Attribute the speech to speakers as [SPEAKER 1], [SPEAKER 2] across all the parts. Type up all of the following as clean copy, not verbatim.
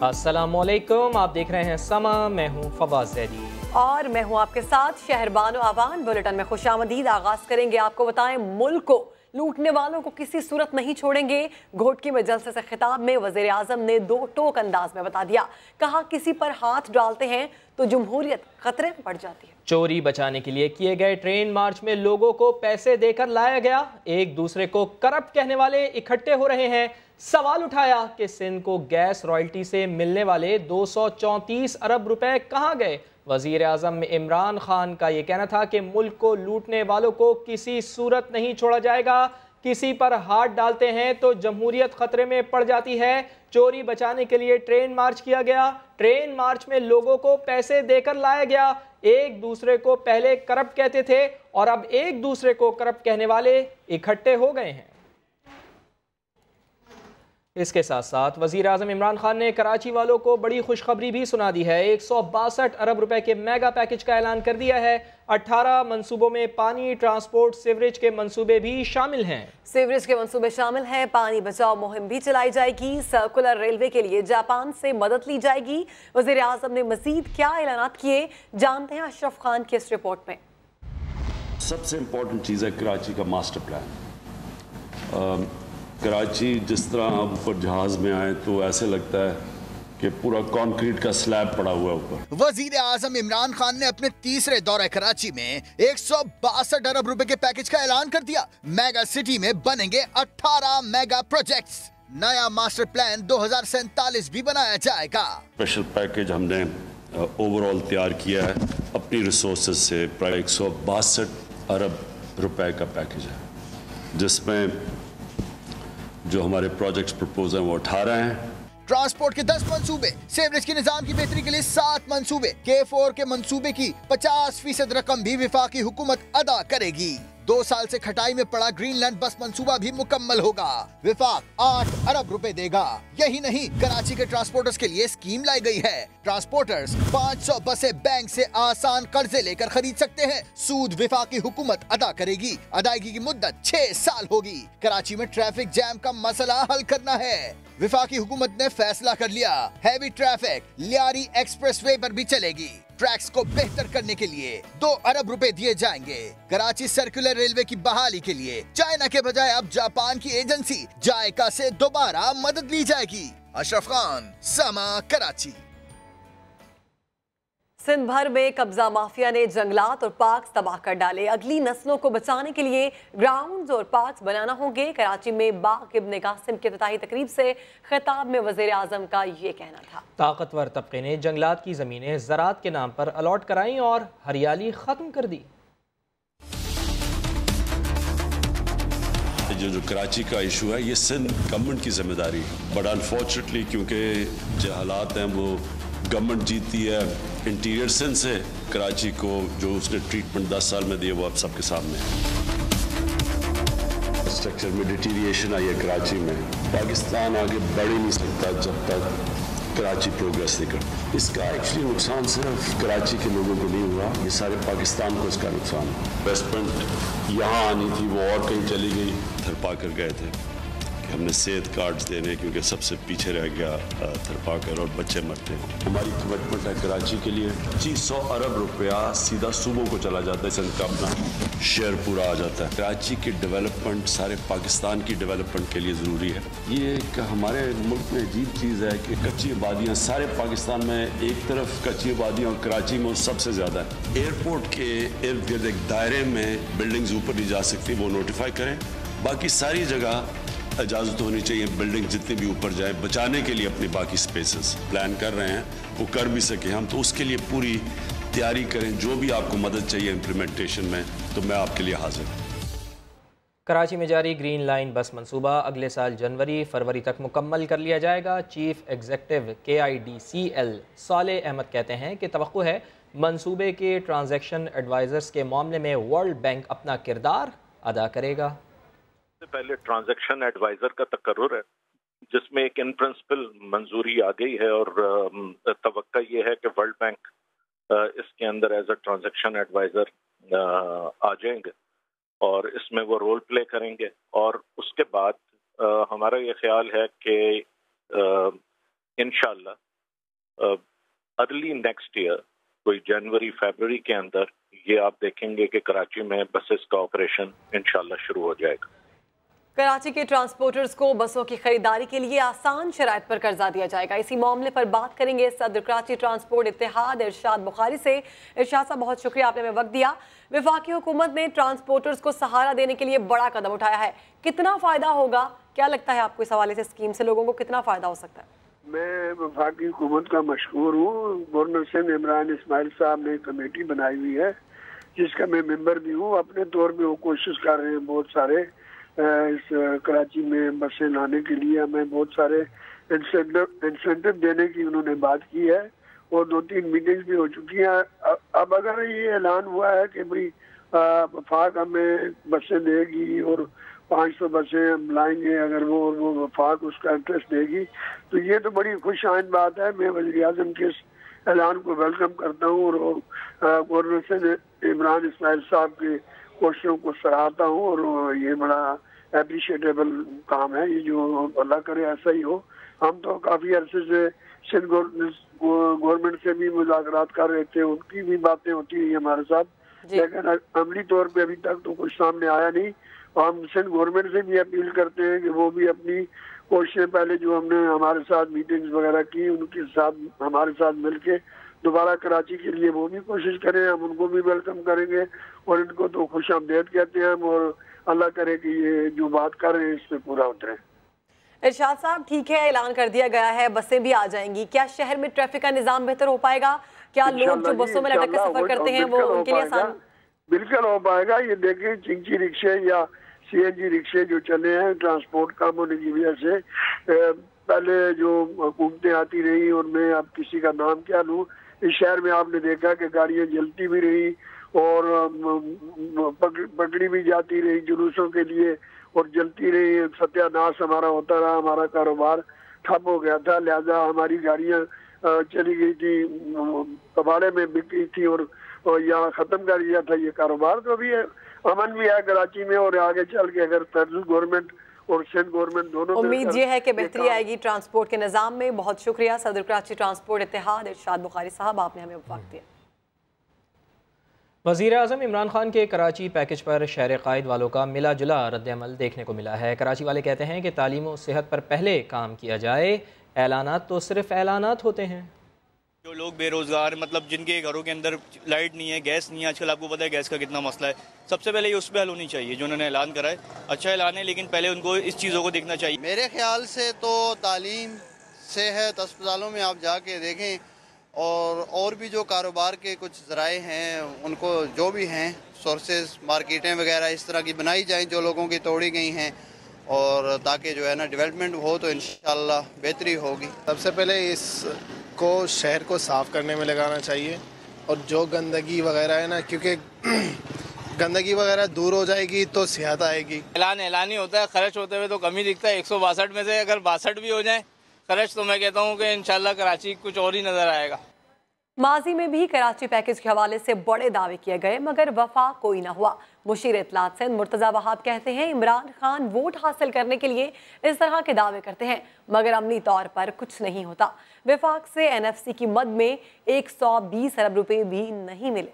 [SPEAKER 1] अस्सलामुअलैकुम, आप देख रहे हैं समा। मैं हूं फवाद ज़ैदी
[SPEAKER 2] और मैं हूं आपके साथ शहरबानो आवान। बुलेटिन में खुशामदीद। आगाज करेंगे, आपको बताएं, मुल्क को लूटने वालों को किसी सूरत नहीं छोड़ेंगे। घोटकी में जलसे से खिताब में वज़ीर आज़म ने दो टोक अंदाज में बता दिया। कहा, किसी पर हाथ डालते हैं तो जमहूरियत खतरे में पड़ जाती है।
[SPEAKER 1] चोरी बचाने के लिए किए गए ट्रेन मार्च में लोगों को पैसे देकर लाया गया। एक दूसरे को करप्ट कहने वाले इकट्ठे हो रहे हैं। सवाल उठाया कि सिंध को गैस रॉयल्टी से मिलने वाले 234 अरब रुपए कहां गए। वजीर आजम इमरान खान का यह कहना था कि मुल्क को लूटने वालों को किसी सूरत नहीं छोड़ा जाएगा। किसी पर हाथ डालते हैं तो जमहूरियत खतरे में पड़ जाती है। चोरी बचाने के लिए ट्रेन मार्च किया गया। ट्रेन मार्च में लोगों को पैसे देकर लाया गया। एक दूसरे को पहले करप्ट कहते थे और अब एक दूसरे को करप्ट कहने वाले इकट्ठे हो गए हैं। इसके साथ साथ वजीर आज़म इमरान खान ने कराची वालों को बड़ी खुशखबरी भी सुना दी है। 162 अरब रुपए के मेगा पैकेज का ऐलान कर दिया है। 18 मंसूबों में पानी, ट्रांसपोर्ट, सीवरेज के मंसूबे भी शामिल हैं।
[SPEAKER 2] सीवरेज के मंसूबे शामिल हैं। पानी बचाओ मुहिम भी चलाई जाएगी। सर्कुलर रेलवे के लिए जापान से मदद ली जाएगी। वजीर आज़म ने मजीद क्या ऐलानात किए, जानते हैं अशरफ खान की इस रिपोर्ट में।
[SPEAKER 3] सबसे इम्पोर्टेंट चीज़ है कराची का मास्टर प्लान। कराची जिस तरह आप ऊपर जहाज में आए तो ऐसे लगता है कि पूरा कंक्रीट का स्लैब पड़ा हुआ है ऊपर।
[SPEAKER 4] वजीर आजम इमरान खान ने अपने तीसरे दौरे कराची में 162 अरब रुपए के पैकेज का ऐलान कर दिया। मेगा सिटी में बनेंगे 18 मेगा प्रोजेक्ट्स। नया मास्टर प्लान 2047 भी बनाया जाएगा।
[SPEAKER 3] स्पेशल पैकेज हमने ओवरऑल तैयार किया है अपनी रिसोर्सेज से। प्राय 162 अरब रुपए का पैकेज है, जिसमें जो हमारे प्रोजेक्ट्स प्रपोज हैं वो 18 हैं।
[SPEAKER 4] ट्रांसपोर्ट के 10 मंसूबे, सीवरेज के निजाम की बेहतरी के लिए 7 मंसूबे, K4 के मंसूबे की 50% रकम भी विफाकी हुकूमत अदा करेगी। 2 साल से खटाई में पड़ा ग्रीनलैंड बस मंसूबा भी मुकम्मल होगा। विफाक 8 अरब रुपए देगा। यही नहीं, कराची के ट्रांसपोर्टर्स के लिए स्कीम लाई गई है। ट्रांसपोर्टर्स 500 बसें बैंक से आसान कर्जे लेकर खरीद सकते हैं। सूद विफाकी हुकूमत अदा करेगी। अदायगी की मुद्दत 6 साल होगी। कराची में ट्रैफिक जैम का मसला हल करना है। विफाकी हुकूमत ने फैसला कर लिया, हैवी ट्रैफिक लियारी एक्सप्रेसवे पर भी चलेगी। ट्रैक्स को बेहतर करने के लिए 2 अरब रुपए दिए जाएंगे। कराची सर्कुलर रेलवे की बहाली के लिए चाइना के बजाय अब जापान की एजेंसी जायका से दोबारा मदद ली जाएगी। अशरफ खान, समा, कराची।
[SPEAKER 2] सिंध भर में कब्जा माफिया ने जंगलात और पार्क्स तबाह कर डाले। अगली नस्लों को बचाने के लिए ग्राउंड्स और पार्क्स बनाना होंगे। कराची में बाग इब्न कासिम की इफ्तिताही तकरीब से खिताब में वज़ीर आज़म का ये कहना था। ताकतवर
[SPEAKER 1] तबके ने जंगलात की ज़मीनें ज़राअत के नाम पर अलॉट कराई और हरियाली ख़त्म कर दी।
[SPEAKER 3] जो कराची का इशू है ये सिंध गवर्नमेंट की जिम्मेदारी है, बट अनफॉर्चुनेटली क्योंकि जो हालात हैं वो गवर्नमेंट जीती है इंटीरियर सिंध से। कराची को जो उसने ट्रीटमेंट 10 साल में दिया वो अब सबके सामने है। स्ट्रक्चर में डिटीरिएशन आई है कराची में। पाकिस्तान आगे बढ़ ही नहीं सकता जब तक कराची प्रोग्रेस नहीं करता। इसका एक्चुअली नुकसान सिर्फ कराची के लोगों को नहीं हुआ, ये सारे पाकिस्तान को इसका नुकसान है। इन्वेस्टमेंट यहाँ आनी थी वो और कहीं चली गई। थरपा कर गए थे कि हमने सेहत कार्ड्स देने, क्योंकि सबसे पीछे रह गया थरपा कर और बच्चे मरते हैं। हमारी कमिटमेंट है कराची के लिए 2500 अरब रुपया सीधा सूबों को चला जाता है। सिंध का अपना शेयर पूरा आ जाता है। कराची की डेवलपमेंट सारे पाकिस्तान की डेवलपमेंट के लिए ज़रूरी है। ये एक हमारे मुल्क में अजीब चीज़ है कि कच्ची आबादियाँ सारे पाकिस्तान में एक तरफ कच्ची आबादियाँ और कराची में सबसे ज़्यादा है। एयरपोर्ट के इर्द गिर्द एक दायरे में बिल्डिंग्स ऊपर नहीं जा सकती, वो नोटिफाई करें। बाकी सारी जगह इजाज़त होनी चाहिए बिल्डिंग जितनी भी ऊपर जाए, बचाने के लिए अपनी बाकी स्पेसेस प्लान कर रहे हैं, वो कर भी सके हम, तो उसके लिए पूरी तैयारी करें। जो भी आपको मदद चाहिए इम्प्लीमेंटेशन में तो मैं आपके लिए हाजिर हूँ।
[SPEAKER 1] कराची में जारी ग्रीन लाइन बस मंसूबा अगले साल जनवरी-फरवरी तक मुकम्मल कर लिया जाएगा। Chief executive KIDCL Saleh Ahmed कहते हैं कि तवक्को है मंसूबे के ट्रांजैक्शन एडवाइजर्स के मामले में वर्ल्ड बैंक अपना किरदार अदा करेगा।
[SPEAKER 5] पहले ट्रांजैक्शन एडवाइजर का तकर्रुर है, जिसमें एक इन प्रिंसिपल मंजूरी आ गई है और तवक्का ये है कि वर्ल्ड बैंक इसके अंदर एज अ ट्रांजैक्शन एडवाइजर आ जाएंगे और इसमें वो रोल प्ले करेंगे। और उसके बाद हमारा ये ख्याल है कि इंशाअल्लाह अर्ली नेक्स्ट ईयर, कोई जनवरी फरवरी के अंदर, ये आप देखेंगे कि कराची में बसेस का ऑपरेशन इंशाल्लाह शुरू हो जाएगा।
[SPEAKER 2] कराची के ट्रांसपोर्टर्स को बसों की खरीदारी के लिए आसान शराइत पर कर्जा दिया जाएगा। इसी मामले पर बात करेंगे सदर कराची ट्रांसपोर्ट इत्तेहाद इरशाद बुखारी से। इरशाद साहब, बहुत शुक्रिया, आपने हमें वक्त दिया। वफाकी हुकूमत ने ट्रांसपोर्टर्स को सहारा देने के लिए बड़ा कदम उठाया है, कितना फायदा होगा, क्या लगता है आपको इस हवाले से स्कीम से लोगों को कितना फायदा हो सकता है?
[SPEAKER 6] मैं वफाकी हुकूमत का मशहूर हूँ। गवर्नर सिंध इमरान इस्माइल साहब ने कमेटी बनाई हुई है जिसका मैं मेंबर भी हूँ। अपने तौर पे वो कोशिश कर रहे हैं बहुत सारे इस कराची में बसें लाने के लिए। हमें बहुत सारे इंसेंटिव देने की उन्होंने बात की है और 2-3 मीटिंग्स भी हो चुकी हैं। अब अगर ये ऐलान हुआ है कि भाई वफाक हमें बसें देगी और 500 बसें हम लाएंगे, अगर वो वफाक उसका इंटरेस्ट देगी, तो ये तो बड़ी खुश आइंद बात है। मैं वज़ीर आज़म के इस ऐलान को वेलकम करता हूँ और गवर्नर सिंध इमरान इस्माइल साहब के कोशिशों को सराहता हूँ और ये बड़ा एप्रिशिएटेबल काम है। ये जो अल्लाह करे ऐसा ही हो। हम तो काफ़ी अरसे से सिंध गवर्नमेंट से भी मुज़ाकरात कर रहे थे, उनकी भी बातें होती रही हमारे साथ, लेकिन अमली तौर पे अभी तक तो कुछ सामने आया नहीं। हम सिंध गवर्नमेंट से भी अपील करते हैं कि वो भी अपनी कोशिशें, पहले जो हमने हमारे साथ मीटिंग्स वगैरह की, उनके साथ हमारे साथ मिलके दोबारा कराची के लिए वो भी कोशिश करें। हम उनको भी वेलकम करेंगे और इनको तो खुश आमदीद कहते हैं हम, और अल्लाह करे कि ये जो बात कर रहे हैं इस पे पूरा उतरे।
[SPEAKER 2] इरशाद साहब, ठीक है, ऐलान कर दिया गया है, बसें भी आ जाएंगी, क्या शहर में ट्रैफिक का निजाम बेहतर हो पाएगा? क्या लोग जो बसों में लटक कर सफर करते हैं वो उनके लिए आसान?
[SPEAKER 6] बिल्कुल हो पाएगा। ये देखें, चिंची रिक्शे या CNG रिक्शे जो चले हैं ट्रांसपोर्ट कम होने की वजह से, पहले जो हुकूमतें आती रही और मैं अब किसी का नाम क्या लूँ, इस शहर में आपने देखा कि गाड़ियाँ जलती भी रही और पकड़ी भी जाती रही जुलूसों के लिए और जलती रही। सत्यानाश हमारा होता रहा, हमारा कारोबार ठप हो गया था, लिहाजा हमारी गाड़ियाँ चली गई थी, कबाड़े में बिक गई थी और यहाँ ख़त्म कर दिया था ये कारोबार। तो अभी अमन भी है कराची में और आगे चल के अगर फेडरल गवर्नमेंट और सेंट्रल गवर्नमेंट दोनों,
[SPEAKER 2] उम्मीद ये है कि बेहतरी आएगी ट्रांसपोर्ट के निज़ाम में। बहुत शुक्रिया सदर कराची ट्रांसपोर्ट इत्तेहाद इरशाद बुखारी साहब, आपने हमें वक्त दिया।
[SPEAKER 1] वज़ीर आज़म इमरान खान के कराची पैकेज पर शहर कायद वालों का मिला जुला रद्द-ए-अमल देखने को मिला है। कराची वाले कहते हैं कि तालीम और सेहत पर पहले काम किया जाए, ऐलानात तो सिर्फ ऐलानात होते हैं।
[SPEAKER 7] जो लोग बेरोज़गार, मतलब जिनके घरों के अंदर लाइट नहीं है, गैस नहीं है, आजकल आपको पता है गैस का कितना मसला है, सबसे पहले ये उस पर हल होनी चाहिए। जो उन्होंने ऐलान करा है अच्छा ऐलान है, लेकिन पहले उनको इस चीज़ों को देखना चाहिए।
[SPEAKER 8] मेरे ख्याल से तो तालीम, सेहत, अस्पतालों में आप जाके देखें और भी जो कारोबार के कुछ ज़राए हैं उनको जो भी हैं सोर्सेज, मार्केटें वगैरह इस तरह की बनाई जाएं जो लोगों की तोड़ी गई हैं, और ताकि जो है ना डेवलपमेंट हो तो इंशाल्लाह बेहतरी होगी।
[SPEAKER 9] सबसे पहले इसको शहर को साफ़ करने में लगाना चाहिए और जो गंदगी वगैरह है ना, क्योंकि गंदगी वगैरह दूर हो जाएगी तो सेहत आएगी।
[SPEAKER 7] ऐलान ही होता है, खर्च होते हुए तो कमी दिखता है। 162 में से अगर 62 भी हो जाए खर्च, तो मैं कहता हूँ कि इंशाल्लाह कराची कुछ और ही नज़र आएगा।
[SPEAKER 2] माजी में भी कराची पैकेज के हवाले से बड़े दावे किए गए मगर वफा कोई ना हुआ। मुशीर इत्तलात सिंध मुर्तज़ा वहाब कहते हैं इमरान खान वोट हासिल करने के लिए इस तरह के दावे करते हैं मगर अमली तौर पर कुछ नहीं होता। वफाक से NFC की मद में 120 अरब रुपए भी नहीं मिले।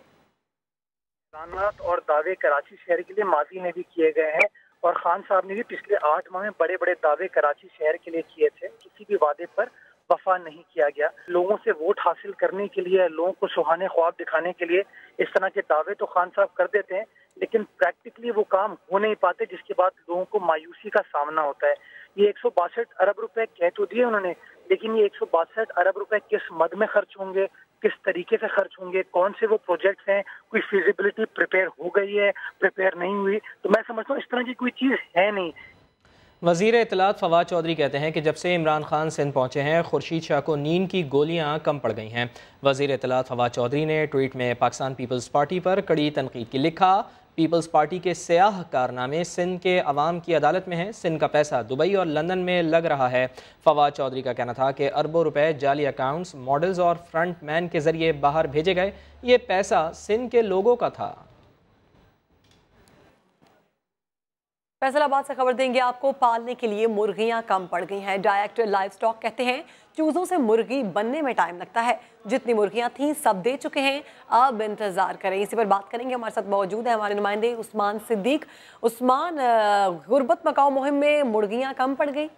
[SPEAKER 10] ऐलानात और दावे कराची शहर के लिए माजी में भी किए गए हैं और खान साहब ने भी पिछले 8 माह में बड़े बड़े दावे कराची शहर के लिए किए थे। किसी भी वादे पर वफा नहीं किया गया। लोगों से वोट हासिल करने के लिए, लोगों को सुहाने ख्वाब दिखाने के लिए इस तरह के दावे तो खान साहब कर देते हैं, लेकिन प्रैक्टिकली वो काम हो नहीं पाते, जिसके बाद लोगों को मायूसी का सामना होता है। ये 162 अरब रुपए कह तो दिए उन्होंने, लेकिन ये 162 अरब रुपए किस मद में खर्च होंगे, किस तरीके से खर्च होंगे, कौन से वो प्रोजेक्ट्स हैं, कोई फिजिबिलिटी प्रिपेयर हो गई है, प्रिपेयर नहीं हुई, तो मैं समझता हूँ इस तरह की कोई चीज़ है नहीं।
[SPEAKER 1] वज़ीर इत्तलात फवाद चौधरी कहते हैं कि जब से इमरान खान सिंध पहुंचे हैं खुर्शीद शाह को नींद की गोलियां कम पड़ गई हैं। वज़ीर इत्तलात फवाद चौधरी ने ट्वीट में पाकिस्तान पीपल्स पार्टी पर कड़ी तनकीद की लिखा, पीपल्स पार्टी के स्याह कारनामे सिंध के अवाम की अदालत में हैं। सिंध का पैसा दुबई और लंदन में लग रहा है। फवाद चौधरी का कहना था कि अरबों रुपए जाली अकाउंट्स, मॉडल्स और फ्रंट मैन के जरिए बाहर भेजे गए। ये पैसा सिंध के लोगों का था।
[SPEAKER 2] फैसलाबाद से खबर देंगे आपको, पालने के लिए मुर्गियां कम पड़ गई हैं। डायरेक्टर लाइव स्टॉक कहते हैं चूजों से मुर्गी बनने में टाइम लगता है, जितनी मुर्गियां थीं सब दे चुके हैं, अब इंतजार करें। इसी पर बात करेंगे, हमारे साथ मौजूद है हमारे नुमाइंदे उस्मान सिद्दीक। उस्मान, गुर्बत मकाओ मुहिम में मुर्गियां कम पड़ गई?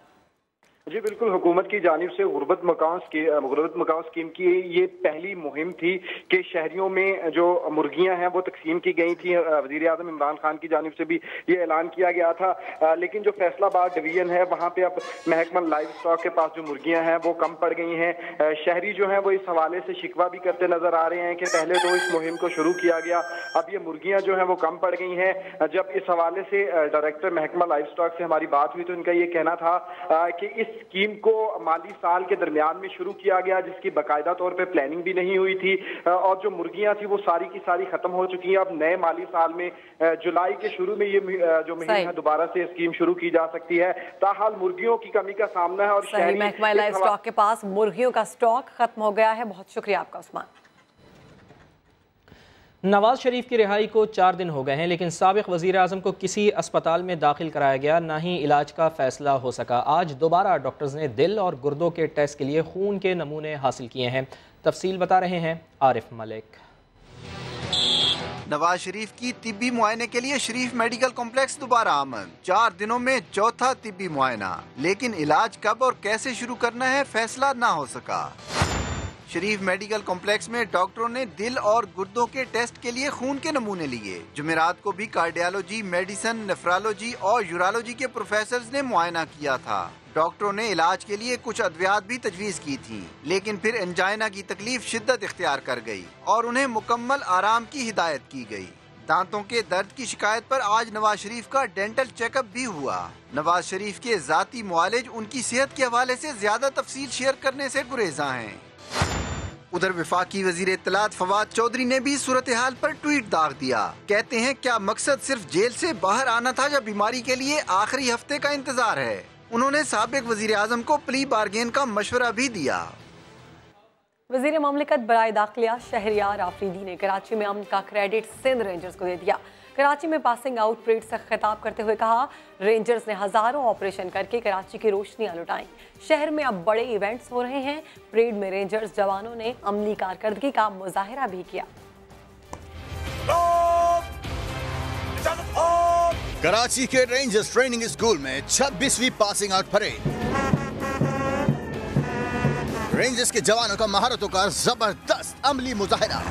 [SPEAKER 11] जी बिल्कुल, हुकूमत की जानिब से गुर्बत मकाओ स्कीम की ये पहली मुहिम थी कि शहरियों में जो मुर्गियां हैं वो तकसीम की गई थी। वज़ीर आज़म इमरान खान की जानिब से भी ये ऐलान किया गया था, लेकिन जो फैसलाबाद डिवीजन है वहाँ पे अब महकमा लाइव स्टॉक के पास जो मुर्गियां हैं वो कम पड़ गई हैं। शहरी जो हैं वो इस हवाले से शिकवा भी करते नजर आ रहे हैं कि पहले तो इस मुहिम को शुरू किया गया, अब ये मुर्गियां जो है वो कम पड़ गई हैं। जब इस हवाले से डायरेक्टर महकमा लाइव स्टॉक से हमारी बात हुई तो इनका ये कहना था कि इस स्कीम को माली साल के दरमियान में शुरू किया गया, जिसकी बाकायदा तौर पे प्लानिंग भी नहीं हुई थी, और जो मुर्गियां थी वो सारी की सारी खत्म हो चुकी हैं। अब नए माली साल में जुलाई के शुरू में ये जो मुहिम है दोबारा से स्कीम शुरू की जा सकती है। ताहाल मुर्गियों की कमी का सामना है और शहरी
[SPEAKER 2] महकमा लाइव स्टॉक के पास मुर्गियों का स्टॉक खत्म हो गया है। बहुत शुक्रिया आपका उस्मान।
[SPEAKER 1] नवाज शरीफ की रिहाई को 4 दिन हो गए हैं, लेकिन साबिक वज़ीर आज़म को किसी अस्पताल में दाखिल कराया गया, ना ही इलाज का फैसला हो सका। आज दोबारा डॉक्टर्स ने दिल और गुर्दों के टेस्ट के लिए खून के नमूने हासिल किए हैं। तफसील बता रहे हैं आरिफ मलिक।
[SPEAKER 12] नवाज शरीफ की तिब्बी मुआयने के लिए शरीफ मेडिकल कॉम्प्लेक्स दोबारा आमद। 4 दिनों में चौथा तिब्बी मुआयना, लेकिन इलाज कब और कैसे शुरू करना है फैसला ना हो सका। शरीफ मेडिकल कॉम्प्लेक्स में डॉक्टरों ने दिल और गुर्दों के टेस्ट के लिए खून के नमूने लिए। जुमेरात को भी कार्डियोलॉजी, मेडिसिन, नेफ्रोलॉजी और यूरोलॉजी के प्रोफेसर ने मुआयना किया था। डॉक्टरों ने इलाज के लिए कुछ अद्वियात भी तजवीज़ की थी, लेकिन फिर एंजाइना की तकलीफ शिद्दत इख्तियार कर गई और उन्हें मुकम्मल आराम की हिदायत की गई। दांतों के दर्द की शिकायत पर आज नवाज शरीफ का डेंटल चेकअप भी हुआ। नवाज शरीफ के जाती मुआलिज उनकी सेहत के हवाले से ज्यादा तफसील शेयर करने से गुरेजा हैं। उधर वफाकी वजीर इत्तलात फवाद चौधरी ने भी सूरत हाल पर ट्वीट दाग दिया। कहते हैं क्या मकसद सिर्फ जेल से बाहर आना था या बीमारी के लिए आखिरी हफ्ते का इंतजार है। उन्होंने साबिक वजीर आजम को प्ली बार्गेन का मशवरा भी दिया।
[SPEAKER 2] वजीर ममलिकत बराए दाखिला शहरियार आफरीदी ने कराची में अमन का क्रेडिट सिंध रेंजर्स को दे दिया। कराची में पासिंग आउट परेड से खिताब करते हुए कहा, रेंजर्स ने हजारों ऑपरेशन करके कराची की रोशनियां लुटाई। शहर में अब बड़े इवेंट्स हो रहे हैं। परेड में रेंजर्स जवानों ने अमली कारकर्दगी का मुजाहिरा भी किया।
[SPEAKER 4] कराची के रेंजर्स ट्रेनिंग स्कूल में 26वीं पासिंग आउट परेड। रेंजर्स के जवानों का महारतों का जबरदस्त अमली मुजाहिरा।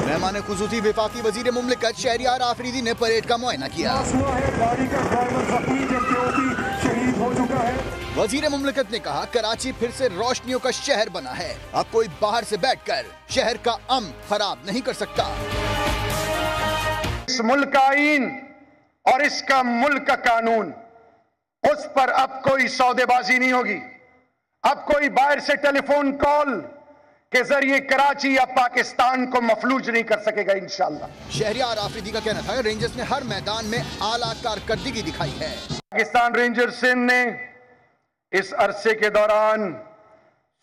[SPEAKER 4] मेहमान खुसूसी वफाकी वजीर मुमलिकत शहरियार आफरीदी ने परेड का मुआयना किया। वजीर मुमलिकत ने कहा, कराची फिर से रोशनियों का शहर बना है। अब कोई बाहर से बैठकर शहर का अमन खराब नहीं कर सकता।
[SPEAKER 13] इस मुल्क का आईन और इसका मुल्क का कानून, उस पर अब कोई सौदेबाजी नहीं होगी। अब कोई बाहर से टेलीफोन कॉल के जरिए कराची या पाकिस्तान को मफलूज नहीं कर सकेगा इंशाअल्लाह।
[SPEAKER 4] शहरियार आफरीदी का कहना था, रेंजर्स ने हर मैदान में आला कारकर्दगी दिखाई है।
[SPEAKER 13] पाकिस्तान रेंजर सिंध ने इस अरसे के दौरान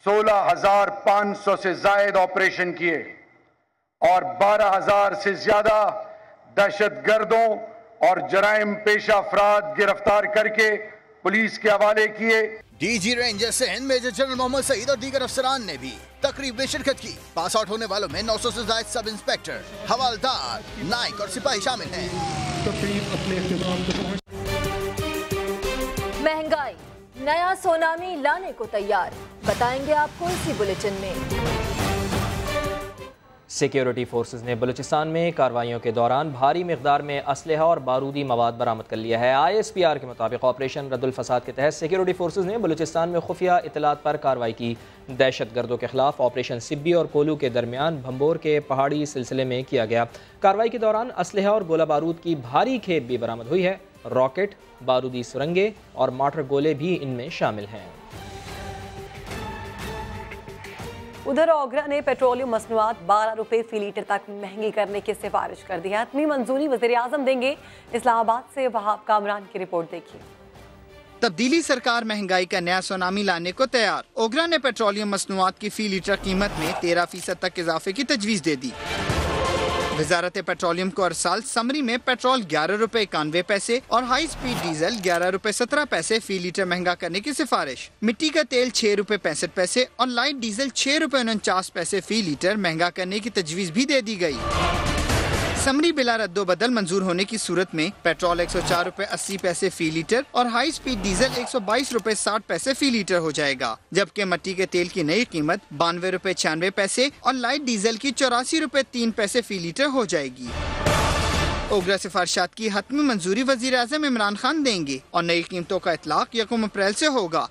[SPEAKER 13] 16,500 से जायद ऑपरेशन किए और 12,000 से ज्यादा दहशतगर्दों और जराइम पेशा अफराद गिरफ्तार करके पुलिस के हवाले किए।
[SPEAKER 4] DG ranger Sindh major general Mohammad Saeed और दीगर अफसरान ने भी तकरीब में शिरकत की। पास आउट होने वालों में 900 से ज्यादा सब इंस्पेक्टर, हवालदार, नाइक और सिपाही शामिल हैं।
[SPEAKER 14] महंगाई नया सोनामी लाने को तैयार, बताएंगे आपको इसी बुलेटिन में।
[SPEAKER 1] सिक्योरिटी फोर्सेस ने बलूचिस्तान में कार्रवाइयों के दौरान भारी मिकदार में असलहा और बारूदी मवाद बरामद कर लिया है। ISPR के मुताबिक ऑपरेशन रद्दुल फसाद के तहत सिक्योरिटी फोर्सेस ने बलूचिस्तान में खुफिया इतलात पर कार्रवाई की। दहशत गर्दों के खिलाफ ऑपरेशन सिब्बी और कोलू के दरमियान भंबोर के पहाड़ी सिलसिले में किया गया। कार्रवाई के दौरान असलहा और गोला बारूद की भारी खेप भी बरामद हुई है। रॉकेट, बारूदी सुरंगे और मार्टर गोले भी इनमें शामिल हैं।
[SPEAKER 2] उधर ओगरा ने पेट्रोलियम मसनूआत 12 रुपए फी लीटर तक महंगी करने की सिफारिश कर दी है। हतमी मंजूरी वज़ीर आज़म देंगे। इस्लामाबाद से वहाब कामरान की रिपोर्ट देखिए।
[SPEAKER 12] तब्दीली सरकार महंगाई का नया सुनामी लाने को तैयार। ओगरा ने पेट्रोलियम मसनूआत की फी लीटर कीमत में 13% तक इजाफे की तजवीज़ दे दी। वजारत पेट्रोलियम को हर साल समरी में पेट्रोल 11 रुपए 91 पैसे और हाई स्पीड डीजल 11 रुपए 17 पैसे फी लीटर महंगा करने की सिफारिश। मिट्टी का तेल 6 रुपए 65 पैसे और लाइट डीजल 6 रुपए 49 पैसे फी लीटर महंगा करने की तजवीज़ भी दे दी गई। समरी बिला रद्दो बदल मंजूर होने की सूरत में पेट्रोल 104 रुपए 80 पैसे फी लीटर और हाई स्पीड डीजल 122 रुपए 60 पैसे फी लीटर हो जाएगा, जबकि मिट्टी के तेल की नई कीमत 92 रुपए 96 पैसे और लाइट डीजल की 84 रुपए 3 पैसे फी लीटर हो जाएगी। ओगरा सिफारिशात की हतमी मंजूरी वजीर आज़म इमरान खान देंगे और नई कीमतों का इतलाक 1 अप्रैल से होगा।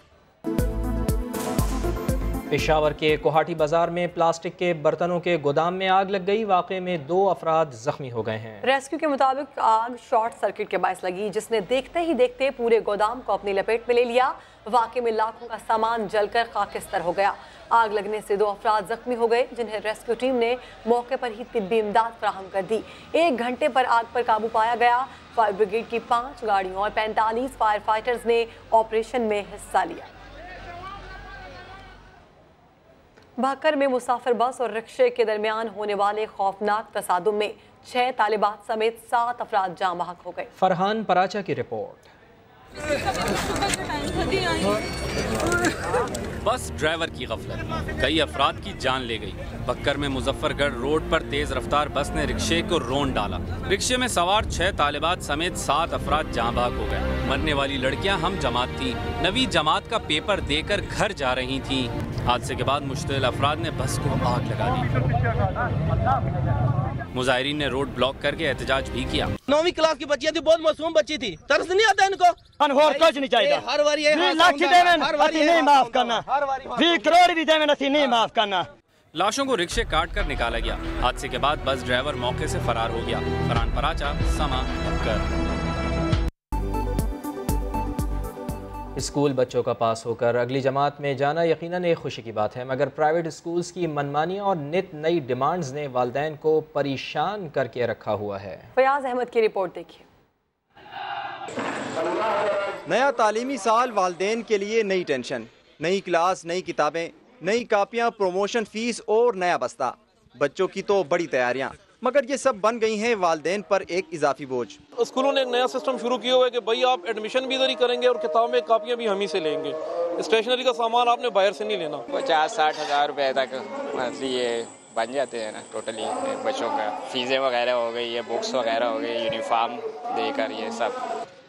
[SPEAKER 1] पेशावर के कोहाटी बाजार में प्लास्टिक के बर्तनों के गोदाम में आग लग गई। वाक़े में 2 अफराद जख्मी हो गए हैं।
[SPEAKER 2] रेस्क्यू के मुताबिक आग शॉर्ट सर्किट के बायस लगी, जिसने देखते ही देखते पूरे गोदाम को अपनी लपेट में ले लिया। वाक़े में लाखों का सामान जलकर खाकिस्तर हो गया। आग लगने से 2 अफराद जख्मी हो गए, जिन्हें रेस्क्यू टीम ने मौके पर ही तिब्बी इमदाद फराहम कर दी। 1 घंटे पर आग पर काबू पाया गया। फायर ब्रिगेड की 5 गाड़ियों और 45 फायर फाइटर्स ने ऑपरेशन में हिस्सा लिया। भाकर में मुसाफिर बस और रिक्शे के दरमियान होने वाले खौफनाक तसादुम में 6 तालिबात समेत 7 अफराद जाँ बहक हो गए।
[SPEAKER 1] फरहान पराचा की रिपोर्ट।
[SPEAKER 15] बस ड्राइवर की गफलत कई अफराद की जान ले गई। बक्कर में मुजफ्फरगढ़ रोड पर तेज रफ्तार बस ने रिक्शे को रोन डाला। रिक्शे में सवार 6 तालिबात समेत 7 अफराद जाँ बहक हो गए। मरने वाली लड़कियां हम जमात थी, नवी जमात का पेपर देकर घर जा रही थी। हादसे के बाद मुश्तिल अफराद ने बस को आग लगा दी। मुजाहिरीन ने रोड ब्लॉक करके एहतजाज भी किया।
[SPEAKER 16] 9वीं क्लास की बच्चियां थी, बहुत मासूम बच्ची थी। तरस नहीं आता इनको?
[SPEAKER 17] कुछ नहीं चाहिए।
[SPEAKER 16] हर बार ये
[SPEAKER 17] नहीं माफ करना, 20 करोड़ भी देवे नहीं माफ करना।
[SPEAKER 15] लाशों को रिक्शे काट कर निकाला गया। हादसे के बाद बस ड्राइवर मौके से फरार हो गया। फरहान पराचा, समा, बक्कर।
[SPEAKER 1] स्कूल बच्चों का पास होकर अगली जमात में जाना यकीनन एक खुशी की बात है, मगर प्राइवेट स्कूल्स की मनमानी और नित नई डिमांड्स ने वालिदैन को परेशान करके रखा हुआ है।
[SPEAKER 2] फयाज अहमद की रिपोर्ट देखिए।
[SPEAKER 18] नया तालीमी साल वालिदैन के लिए नई टेंशन, नई क्लास, नई किताबें, नई कापियाँ, प्रमोशन फीस और नया बस्ता। बच्चों की तो बड़ी तैयारियाँ, मगर ये सब बन गई हैं वालिदैन पर एक इजाफी बोझ।
[SPEAKER 19] स्कूलों ने एक नया सिस्टम शुरू किया हुआ है कि भाई आप एडमिशन भी इधर ही करेंगे और किताबें कापियाँ भी हम ही से लेंगे। स्टेशनरी का सामान आपने बाहर से नहीं लेना।
[SPEAKER 20] 50-60 हज़ार रुपए तक मंथली ये बन जाते हैं ना टोटली बच्चों का। फीसें वगैरह हो गई है, बुक्स वगैरह हो गई, यूनिफॉर्म देकर ये सब।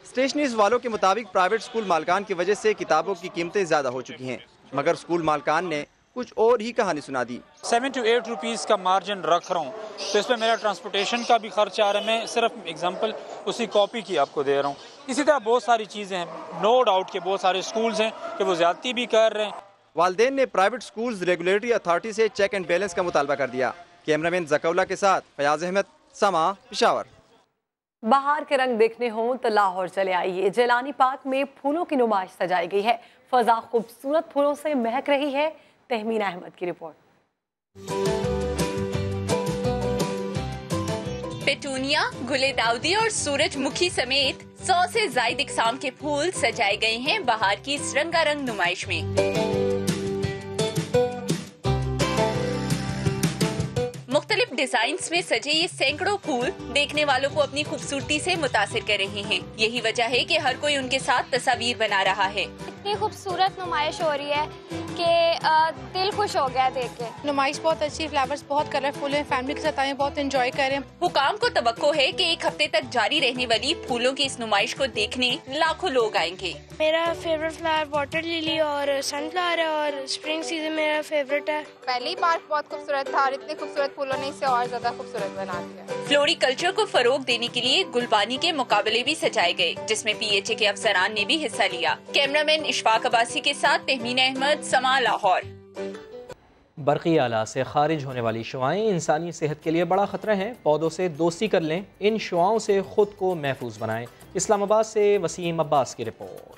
[SPEAKER 18] स्टेशनरीज वालों के मुताबिक प्राइवेट स्कूल मालकान की वजह से किताबों की कीमतें ज़्यादा हो चुकी हैं, मगर स्कूल मालकान ने कुछ और ही कहानी सुना दी।
[SPEAKER 21] 7 to 8 रुपीज़ का मार्जिन रख रहा हूँ, तो इसमें मेरा ट्रांसपोर्टेशन का भी खर्च आ रहा है। मैं सिर्फ एग्जांपल उसी कॉपी की आपको दे रहा हूँ। इसी तरह बहुत सारी चीज़ें हैं। नो डाउट के बहुत सारे स्कूल्स हैं कि वो ज्यादती भी कर रहे हैं।
[SPEAKER 18] वालिदैन ने प्राइवेट स्कूल्स रेगुलेटरी अथॉरिटी से चेक एंड बैलेंस का मुतालबा कर दिया। कैमरामैन जकौला के साथ फयाज अहमद, समा, पेशावर।
[SPEAKER 2] बाहर के रंग देखने हों तो लाहौर चले आइए। जेलानी पार्क में फूलों की नुमाइश सजाई गई है। फजा खूबसूरत फूलों से महक रही है। तहमीना अहमद की रिपोर्ट।
[SPEAKER 22] पेटूनिया, गुले दाउदी और सूरजमुखी समेत 100 से ज्यादा इकसाम के फूल सजाए गए हैं बाहर की इस रंगारंग नुमाइश में। मुख्तलिफ डिजाइन्स में सजे ये सैकड़ों फूल देखने वालों को अपनी खूबसूरती से मुतासिर कर रहे हैं। यही वजह है कि हर कोई उनके साथ तस्वीर बना रहा है।
[SPEAKER 23] इतनी खूबसूरत नुमाइश हो रही है कि दिल खुश हो गया देख के।
[SPEAKER 24] नुमाइश बहुत अच्छी, फ्लावर्स बहुत कलरफुल हैं, फैमिली के साथ आए बहुत एंजॉय करें।
[SPEAKER 22] हुकाम को तवक्को है कि 1 हफ्ते तक जारी रहने वाली फूलों की इस नुमाइश को देखने लाखों लोग आएंगे।
[SPEAKER 23] मेरा फेवरेट फ्लावर वाटर लिली और सनफ्लावर है और स्प्रिंग सीजन मेरा फेवरेट है।
[SPEAKER 25] पहली पार्क बहुत खूबसूरत था और इतने खूबसूरत फूलों ने इसे और ज्यादा खूबसूरत बना दिया।
[SPEAKER 22] फ्लोरिकल्चर को फरोग देने के लिए गुलबानी के मुकाबले भी सजाए गए, जिसमें PHA के अफसरान ने भी हिस्सा लिया। कैमरामैन इशफाक अब्बासी के साथ तहमीना अहमद, समा, लाहौर।
[SPEAKER 1] बरक़ी आला से खारिज होने वाली शुआएं इंसानी सेहत के लिए बड़ा खतरा हैं। पौधों से दोस्ती कर लें, इन शुआओं से खुद को महफूज बनाएं। इस्लामाबाद से वसीम अब्बास की रिपोर्ट।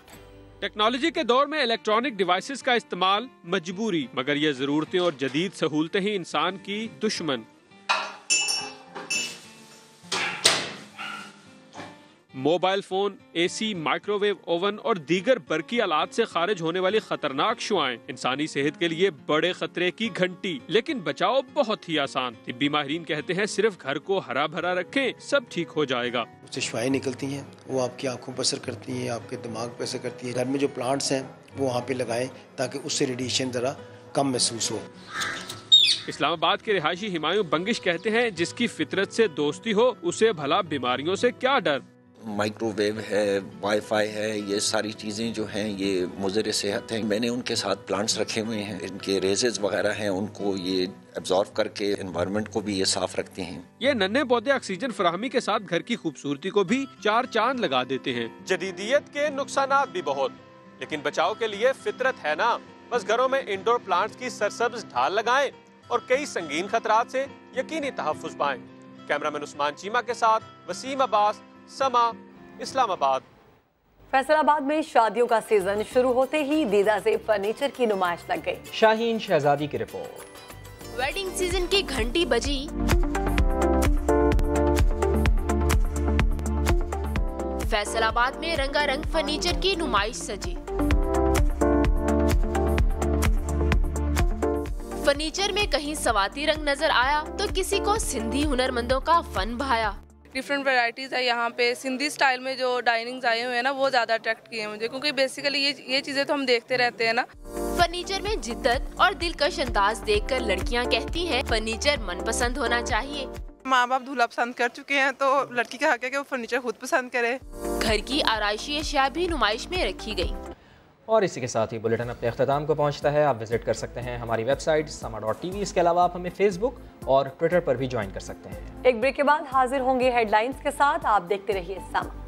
[SPEAKER 26] टेक्नोलॉजी के दौर में इलेक्ट्रॉनिक डिवाइसेस का इस्तेमाल मजबूरी, मगर ये जरूरतें और जदीद सहूलतें ही इंसान की दुश्मन। Mobile phone, AC, microwave oven और दीगर बरकी आलात से खारिज होने वाली खतरनाक शुआएं इंसानी सेहत के लिए बड़े खतरे की घंटी, लेकिन बचाव बहुत ही आसान। तिब्बी माहिरीन कहते हैं सिर्फ घर को हरा भरा रखें, सब ठीक हो जाएगा।
[SPEAKER 3] उससे शुआएं निकलती हैं, वो आपकी आंखों पर असर करती हैं, आपके दिमाग पर असर करती है। घर में जो प्लांट्स हैं वो वहाँ पे लगाएं ताकि उससे रेडिएशन जरा कम महसूस हो।
[SPEAKER 26] इस्लामाबाद के रिहायशी हिमायूं बंगिश कहते हैं जिसकी फितरत से दोस्ती हो उसे भला बीमारियों से क्या डर।
[SPEAKER 5] माइक्रोवेव है, वाईफाई है, ये सारी चीज़ें जो हैं ये मुज़र सेहत हैं। मैंने उनके साथ प्लांट्स रखे हुए हैं, इनके रेजेस वगैरह हैं, उनको ये एब्जॉर्व करके एनवायरनमेंट को भी ये साफ रखते हैं।
[SPEAKER 26] ये नन्हे पौधे ऑक्सीजन फराहमी के साथ घर की खूबसूरती को भी चार चांद लगा देते हैं। जदीदियत के नुकसानात भी बहुत, लेकिन बचाव के लिए फितरत है ना। बस घरों में इंडोर प्लांट्स की सरसब्ज ढाल लगाएं और कई संगीन खतरात से यकीनी तहफ़्फ़ुज़ पाएं। कैमरामैन उस्मान चीमा के साथ वसीम अब्बास, समा, इस्लामाबाद।
[SPEAKER 2] फैसलाबाद में शादियों का सीजन शुरू होते ही दीदा से फर्नीचर की नुमाइश लग गई।
[SPEAKER 1] शाहीन शहजादी की रिपोर्ट।
[SPEAKER 6] वेडिंग सीजन की घंटी बजी, फैसलाबाद में रंगारंग फर्नीचर की नुमाइश सजी। फर्नीचर में कहीं सवाती रंग नजर आया तो किसी को सिंधी हुनरमंदों का फन भाया।
[SPEAKER 24] डिफरेंट वैरायटीज है यहाँ पे। सिंधी स्टाइल में जो डाइनिंग्स आए हुए हैं ना वो ज्यादा अट्रैक्ट किए मुझे, क्योंकि बेसिकली ये चीजें तो हम देखते रहते हैं ना।
[SPEAKER 6] फर्नीचर में जिद्दत और दिलकश अंदाज देखकर लड़कियाँ कहती हैं फर्नीचर मनपसंद होना चाहिए।
[SPEAKER 24] माँ बाप दूल्हा पसंद कर चुके हैं तो लड़की का हक है कि वो फर्नीचर खुद पसंद करे।
[SPEAKER 6] घर की आराइशी अशिया भी नुमाइश में रखी गई।
[SPEAKER 1] और इसी के साथ ही बुलेटिन अपने अख्ताम को पहुंचता है। आप विजिट कर सकते हैं हमारी वेबसाइट sama.tv। इसके अलावा आप हमें फेसबुक और ट्विटर पर भी ज्वाइन कर सकते हैं।
[SPEAKER 2] एक ब्रेक के बाद हाजिर होंगे हेडलाइंस के साथ। आप देखते रहिए समा।